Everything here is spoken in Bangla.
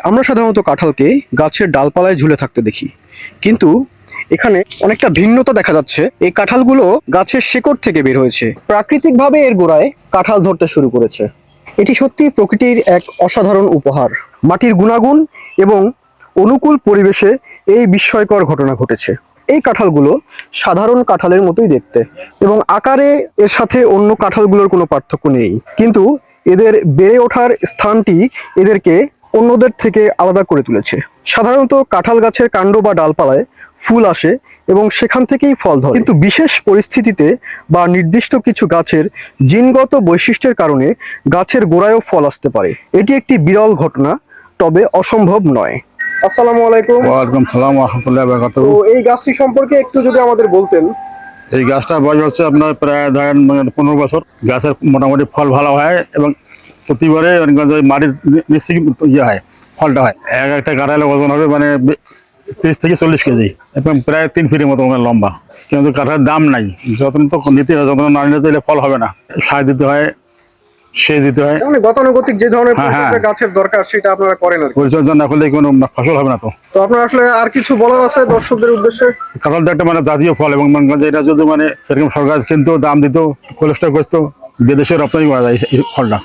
আমরা সাধারণত কাঁঠালকে গাছের ডালপালায় ঝুলে থাকতে দেখি, কিন্তু এখানে অনেকটা ভিন্নতা দেখা যাচ্ছে। এই কাঁঠালগুলো গাছের শেকড় থেকে বের হয়েছে, প্রাকৃতিকভাবে এর গোড়ায় কাঁঠাল ধরতে শুরু করেছে। এটি সত্যি প্রকৃতির এক অসাধারণ উপহার। মাটির গুণাগুণ এবং অনুকূল পরিবেশে এই বিস্ময়কর ঘটনা ঘটেছে। এই কাঁঠালগুলো সাধারণ কাঁঠালের মতোই দেখতে এবং আকারে এর সাথে অন্য কাঁঠালগুলোর কোনো পার্থক্য নেই, কিন্তু এদের বেড়ে ওঠার স্থানটি এদেরকে অন্যদের থেকে আলাদা করে তুলেছে। সাধারণত কাঁঠাল গাছের কাণ্ড বা ডালপালায় ফুল আসে এবং সেখান থেকেই ফল ধরে, কিন্তু বিশেষ পরিস্থিতিতে বা নির্দিষ্ট কিছু গাছের জিনগত বৈশিষ্ট্যের কারণে গাছের গোড়ায়ও ফল আসতে পারে। এটি একটি বিরল ঘটনা, তবে অসম্ভব নয়। আসসালামু আলাইকুম। ওয়ালাইকুম সালাম ওয়া রাহমাতুল্লাহি ওয়া বারাকাতুহু। তো এই গাছটি সম্পর্কে একটু যদি আমাদের বলতেন। এই গাছটার বয়স হচ্ছে আপনার প্রায় ধরেন 15 বছর। গাছের মোটামুটি ফল ভালো হয় এবং প্রতিবারে মাটির নিচ থেকে হয়, ফলটা হয়। একটা কাঁঠালের ওজন হবে 30 থেকে 40 কেজি এবং প্রায় 3 ফিটের মতো লম্বা। কিন্তু কাঁঠালের দাম নাই, যত্ন তো নিতে হয়, যত্ন না নিতে হলে ফল হবে না। সার দিতে হয়, সেচ দিতে হয়। মানে গতানুগতিক যে ধরনের হ্যাঁ, পরিচর্যা গাছের দরকার সেটা আপনারা করেন আর কি। পরিচর্যা না করলে কোনো ফসল হবে না। তো তো আপনার আসলে আর কিছু বলার আছে দর্শকদের উদ্দেশ্যে? কাঁঠাল তো একটা জাতীয় ফল এবং এটা যদি সেরকম সরকার কিন্তু দাম দিত, কোলেস্ট্রল করতো, বিদেশে রপ্তানি করা যায় এই ফলটা।